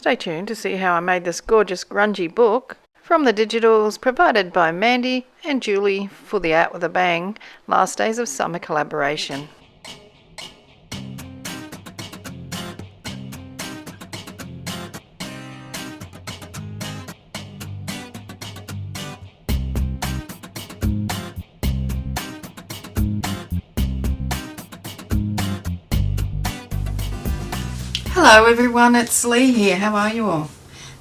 Stay tuned to see how I made this gorgeous grungy book from the digitals provided by Mandy and Julie for the Out With a Bang Last Days of Summer collaboration. Hello everyone, it's Leigh here. How are you all?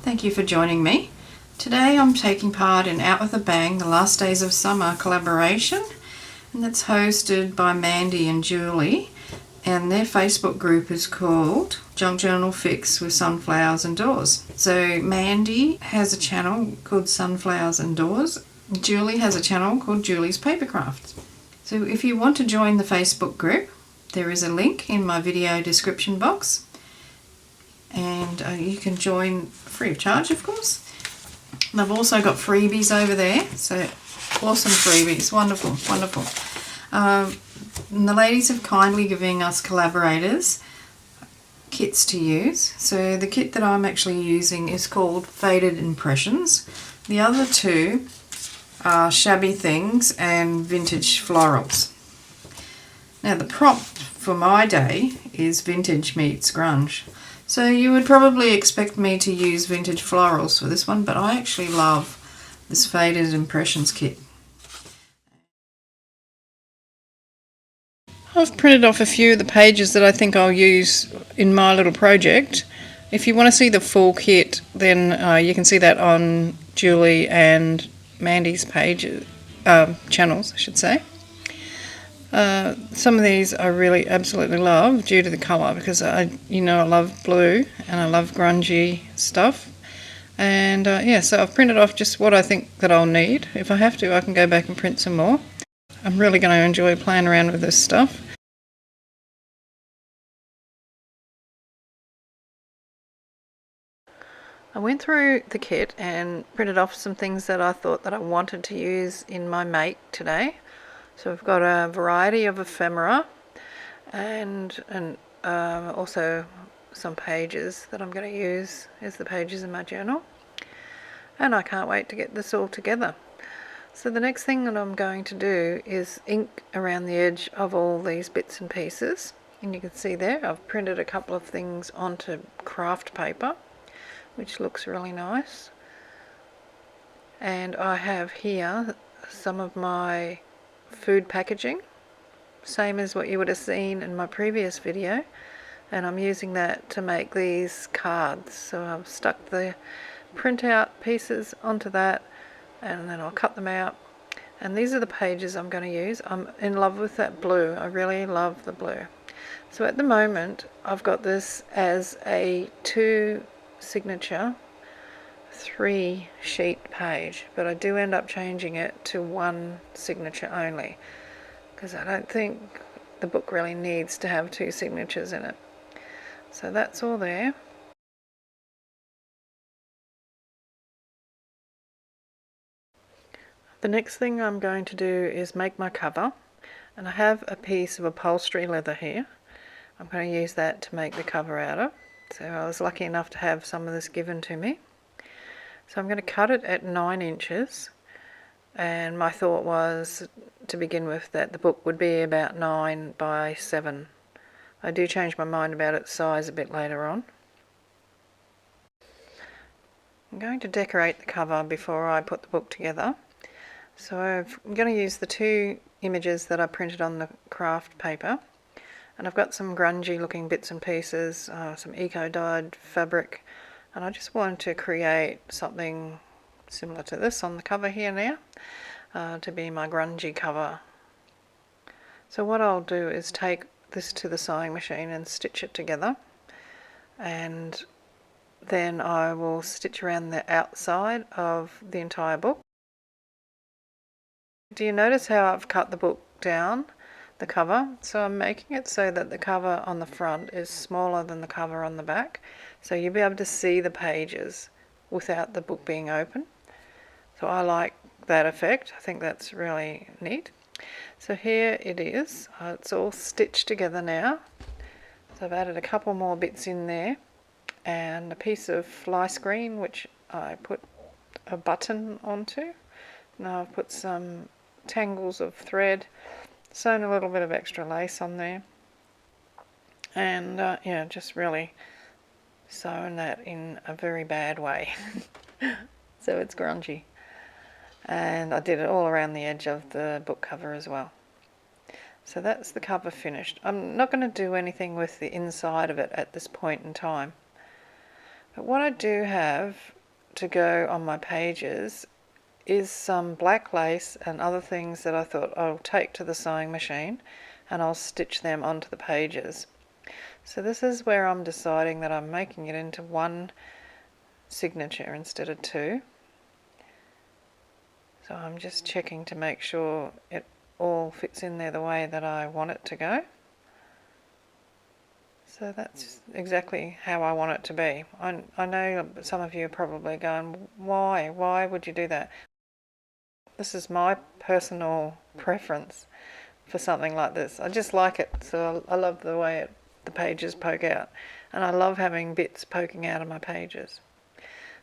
Thank you for joining me. Today I'm taking part in Out With a Bang, the Last Days of Summer collaboration, and that's hosted by Mandy and Julie, and their Facebook group is called Junk Journal Fix with Sunflowers and Doors. So Mandy has a channel called Sunflowers and Doors. Julie has a channel called Julie's Papercraft. So if you want to join the Facebook group, there is a link in my video description box. And you can join free of charge, of course. And I've also got freebies over there, so awesome freebies, wonderful, wonderful. And the ladies have kindly given us collaborators kits to use. So the kit that I'm actually using is called Faded Impressions. The other two are Shabby Things and Vintage Florals. Now the prompt for my day is Vintage meets Grunge. So you would probably expect me to use Vintage Florals for this one, but I actually love this Faded Impressions kit. I've printed off a few of the pages that I think I'll use in my little project. If you want to see the full kit, then you can see that on Julie and Mandy's pages, channels, I should say. Some of these I really absolutely love due to the colour, because I love blue and I love grungy stuff. And so I've printed off just what I think that I'll need. If I have to, I can go back and print some more. I'm really going to enjoy playing around with this stuff. I went through the kit and printed off some things that I thought that I wanted to use in my make today. So we've got a variety of ephemera and also some pages that I'm going to use as the pages in my journal. And I can't wait to get this all together. So the next thing that I'm going to do is ink around the edge of all these bits and pieces. And you can see there I've printed a couple of things onto craft paper, which looks really nice. And I have here some of my food packaging, same as what you would have seen in my previous video, and I'm using that to make these cards. So I've stuck the printout pieces onto that, and then I'll cut them out, and these are the pages I'm going to use. I'm in love with that blue. I really love the blue. So at the moment I've got this as a 2 signature 3 sheet page, but I do end up changing it to 1 signature only, because I don't think the book really needs to have 2 signatures in it. So that's all there. The next thing I'm going to do is make my cover, and I have a piece of upholstery leather here. I'm going to use that to make the cover out of. So I was lucky enough to have some of this given to me. So I'm going to cut it at 9 inches, and my thought was to begin with that the book would be about 9 by 7. I do change my mind about its size a bit later on. I'm going to decorate the cover before I put the book together. So I'm going to use the 2 images that I printed on the craft paper, and I've got some grungy looking bits and pieces, some eco-dyed fabric, and I just wanted to create something similar to this on the cover here now, to be my grungy cover. So what I'll do is take this to the sewing machine and stitch it together, and then I will stitch around the outside of the entire book. Do you notice how I've cut the book down, the cover? So I'm making it so that the cover on the front is smaller than the cover on the back, so you'll be able to see the pages without the book being open. So I like that effect. I think that's really neat. So here it is. It's all stitched together now. So I've added a couple more bits in there, and a piece of fly screen which I put a button onto. Now I've put some tangles of thread, sewn a little bit of extra lace on there, and yeah, just really sewn that in a very bad way. So it's grungy. And I did it all around the edge of the book cover as well. So that's the cover finished. I'm not going to do anything with the inside of it at this point in time. But what I do have to go on my pages is some black lace and other things that I thought I'll take to the sewing machine and I'll stitch them onto the pages. So this is where I'm deciding that I'm making it into one signature instead of two. So I'm just checking to make sure it all fits in there the way that I want it to go. So that's exactly how I want it to be. I know some of you are probably going, why would you do that? This is my personal preference for something like this. I just like it, so I love the way the pages poke out, and I love having bits poking out of my pages.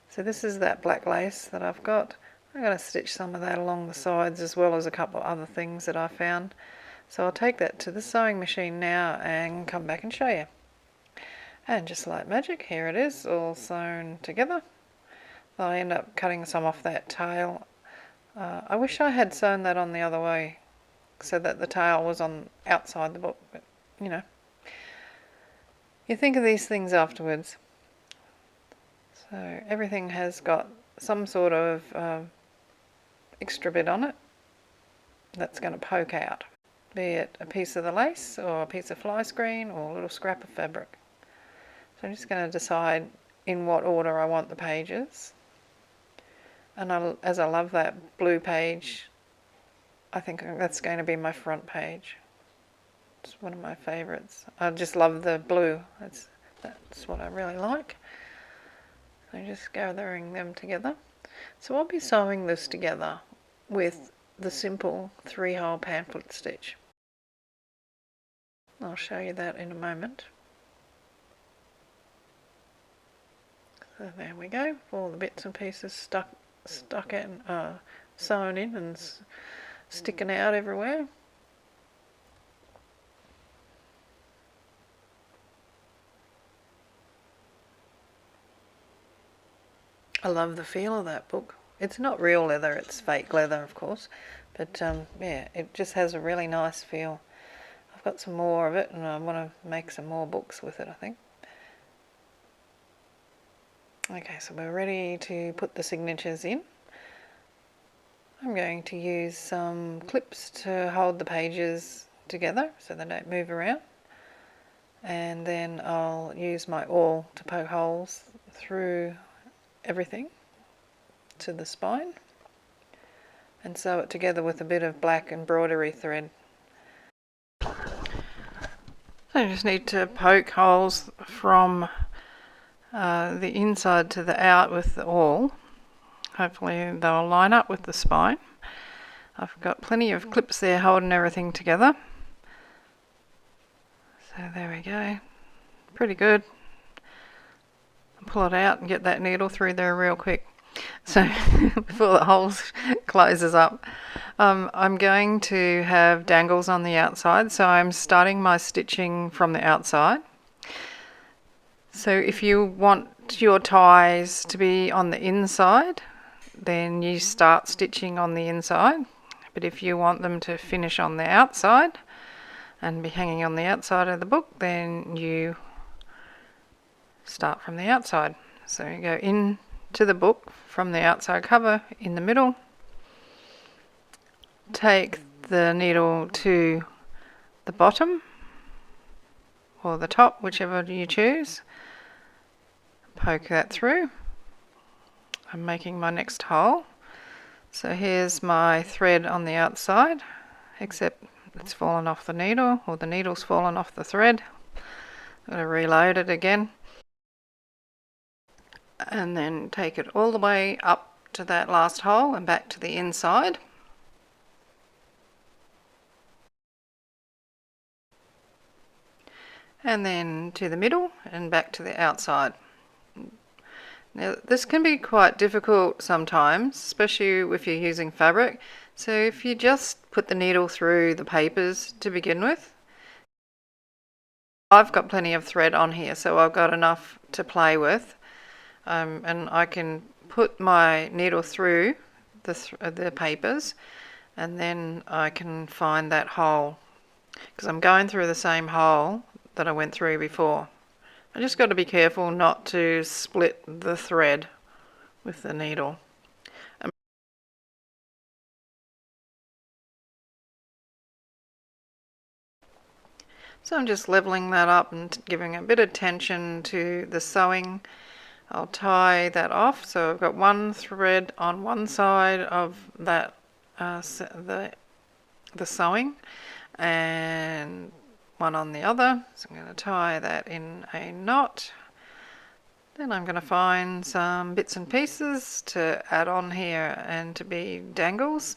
So this is that black lace that I've got. I'm going to stitch some of that along the sides as well as a couple of other things that I found. So I'll take that to the sewing machine now and come back and show you. And just like magic, here it is, all sewn together. I end up cutting some off that tail. I wish I had sewn that on the other way so that the tail was on outside the book, but you know, you think of these things afterwards. So everything has got some sort of extra bit on it that's going to poke out, be it a piece of the lace or a piece of fly screen or a little scrap of fabric. So I'm just going to decide in what order I want the pages. And as I love that blue page, I think that's going to be my front page. It's one of my favourites. I just love the blue. That's what I really like. So just gathering them together. So I'll be sewing this together with the simple 3-hole pamphlet stitch. I'll show you that in a moment. So there we go, all the bits and pieces stuck in, sewn in and sticking out everywhere. I love the feel of that book. It's not real leather, it's fake leather of course, but yeah, it just has a really nice feel. I've got some more of it and I want to make some more books with it, I think. Okay, so we're ready to put the signatures in. I'm going to use some clips to hold the pages together so they don't move around, and then I'll use my awl to poke holes through everything to the spine and sew it together with a bit of black embroidery thread. So you just need to poke holes from the inside to the out with the awl. Hopefully they'll line up with the spine. I've got plenty of clips there holding everything together. So there we go. Pretty good. Pull it out and get that needle through there real quick. So before the hole closes up, I'm going to have dangles on the outside. So I'm starting my stitching from the outside. So if you want your ties to be on the inside, then you start stitching on the inside. But if you want them to finish on the outside and be hanging on the outside of the book, then you start from the outside. So you go into the book from the outside cover in the middle, take the needle to the bottom or the top, whichever you choose, poke that through. I'm making my next hole. So here's my thread on the outside, except it's fallen off the needle, or the needle's fallen off the thread. I'm going to reload it again and then take it all the way up to that last hole and back to the inside. And then to the middle and back to the outside. Now this can be quite difficult sometimes, especially if you're using fabric. So if you just put the needle through the papers to begin with, I've got plenty of thread on here, so I've got enough to play with, and I can put my needle through the papers, and then I can find that hole, because I'm going through the same hole that I went through before. I just got to be careful not to split the thread with the needle. So I'm just leveling that up and giving a bit of tension to the sewing. I'll tie that off. So I've got one thread on one side of that the sewing and one on the other. So I'm going to tie that in a knot. Then I'm going to find some bits and pieces to add on here and to be dangles.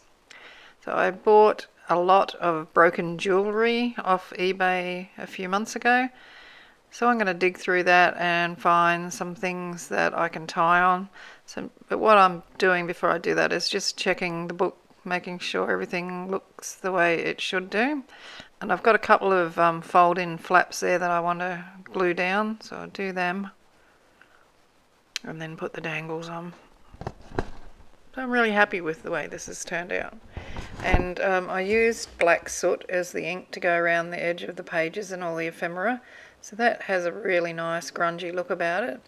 So I bought a lot of broken jewellery off eBay a few months ago. So I'm going to dig through that and find some things that I can tie on. But what I'm doing before I do that is just checking the book, making sure everything looks the way it should do. And I've got a couple of fold-in flaps there that I want to glue down, so I'll do them and then put the dangles on. So I'm really happy with the way this has turned out. And I used black soot as the ink to go around the edge of the pages and all the ephemera. So that has a really nice grungy look about it.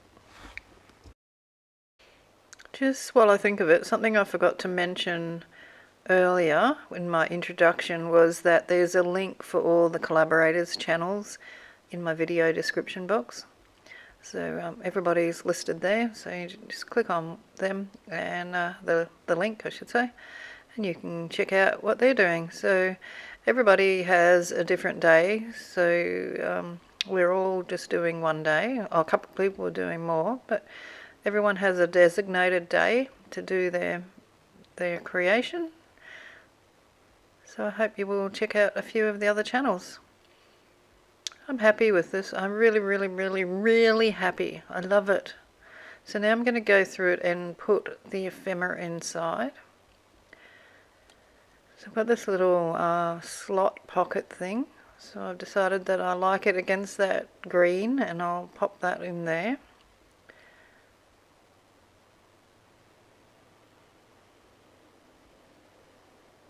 Just while I think of it, something I forgot to mention earlier in my introduction was that there's a link for all the collaborators' channels in my video description box. So everybody's listed there, so you just click on them and the link, I should say, and you can check out what they're doing. So everybody has a different day, so we're all just doing one day. A couple of people are doing more, but everyone has a designated day to do their creation. So I hope you will check out a few of the other channels. I'm happy with this. I'm really, really, really, really happy. I love it. So now I'm going to go through it and put the ephemera inside. So I've got this little slot pocket thing. So I've decided that I like it against that green, and I'll pop that in there.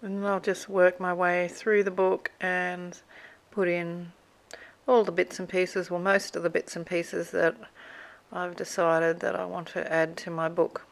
And I'll just work my way through the book and put in all the bits and pieces, well, most of the bits and pieces that I've decided that I want to add to my book.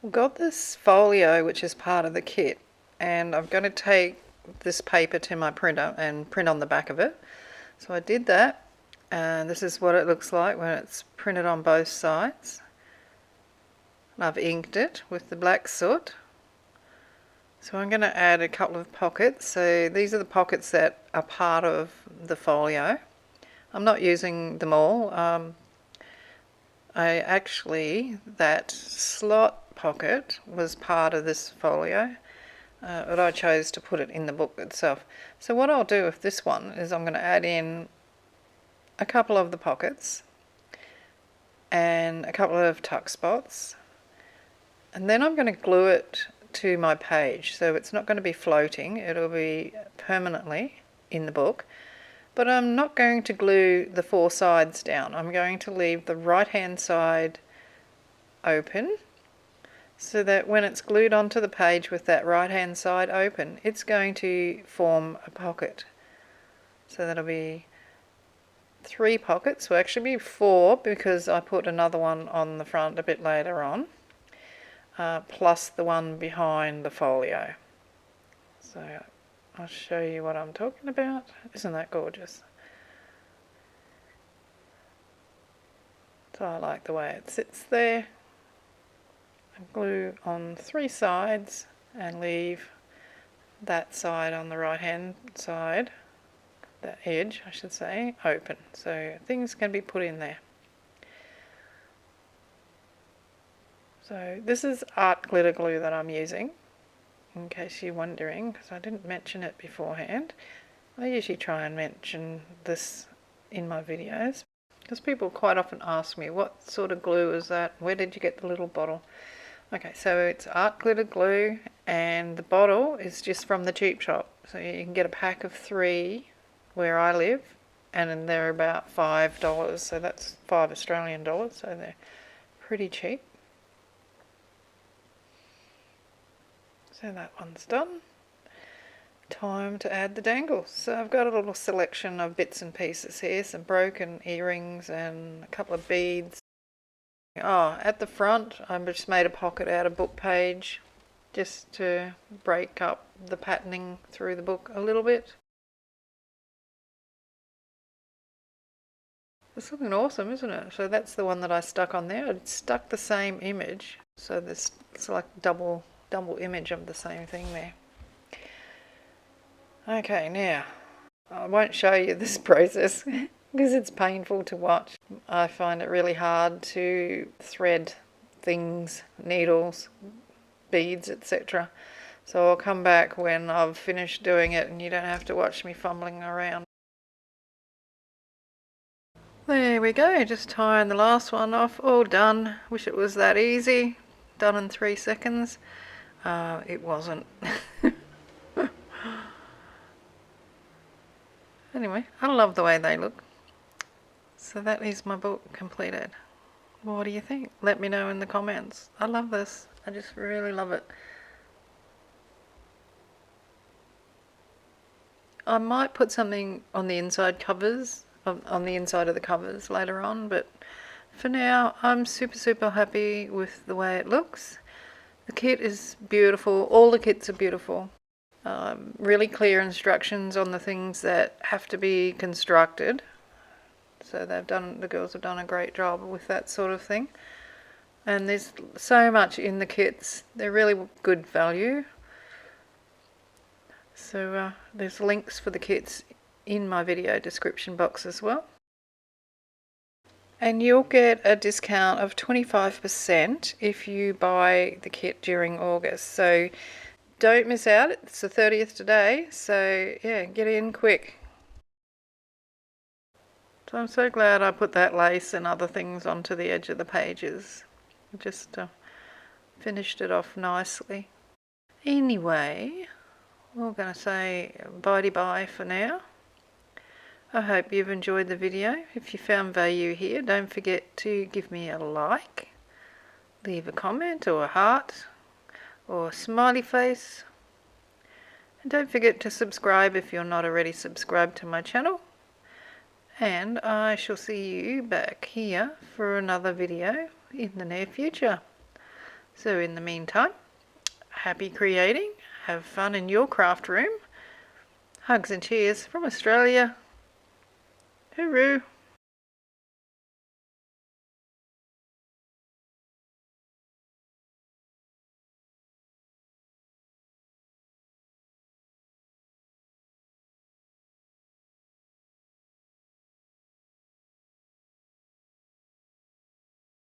I've got this folio which is part of the kit, and I'm going to take this paper to my printer and print on the back of it. So I did that, and this is what it looks like when it's printed on both sides. And I've inked it with the black soot. So I'm going to add a couple of pockets. So these are the pockets that are part of the folio. I'm not using them all. that slot pocket was part of this folio, but I chose to put it in the book itself. So what I'll do with this one is I'm going to add in a couple of the pockets and a couple of tuck spots, and then I'm going to glue it to my page, so it's not going to be floating, it'll be permanently in the book. But I'm not going to glue the four sides down. I'm going to leave the right hand side open, so that when it's glued onto the page with that right hand side open, it's going to form a pocket. So that'll be 3 pockets, will actually be 4 because I put another one on the front a bit later on, plus the one behind the folio. So I'll show you what I'm talking about. Isn't that gorgeous? So I like the way it sits there. And glue on 3 sides and leave that side on the right hand side, that edge I should say, open, so things can be put in there. So this is art glitter glue that I'm using, in case you're wondering, because I didn't mention it beforehand. I usually try and mention this in my videos, because people quite often ask me, what sort of glue is that? Where did you get the little bottle? Okay, so it's art glitter glue, and the bottle is just from the cheap shop. So you can get a pack of 3 where I live, and they're about $5, so that's $5 Australian dollars, so they're pretty cheap. So that one's done. Time to add the dangles. So I've got a little selection of bits and pieces here, some broken earrings and a couple of beads. Oh, at the front I just made a pocket out of book page just to break up the patterning through the book a little bit. It's looking awesome, isn't it? So that's the one that I stuck on there. I stuck the same image, so this it's like double image of the same thing there. Okay, now I won't show you this process because it's painful to watch. I find it really hard to thread things, needles, beads, etc. So I'll come back when I've finished doing it and you don't have to watch me fumbling around. There we go, just tying the last one off, all done. Wish it was that easy, done in 3 seconds. It wasn't. Anyway, I love the way they look. So that is my book completed. What do you think? Let me know in the comments. I love this. I just really love it. I might put something on the inside covers, on the inside of the covers later on, but for now I'm super happy with the way it looks. The kit is beautiful. All the kits are beautiful. Really clear instructions on the things that have to be constructed. So the girls have done a great job with that sort of thing. And there's so much in the kits. They're really good value. So there's links for the kits in my video description box as well. And you'll get a discount of 25% if you buy the kit during August. So don't miss out. It's the 30th today. So yeah, get in quick. So I'm so glad I put that lace and other things onto the edge of the pages. Just finished it off nicely. Anyway, we're going to say bye for now. I hope you've enjoyed the video. If you found value here, don't forget to give me a like, leave a comment or a heart or a smiley face, and don't forget to subscribe if you're not already subscribed to my channel. And I shall see you back here for another video in the near future. So in the meantime, happy creating, have fun in your craft room. Hugs and cheers from Australia. Hooroo!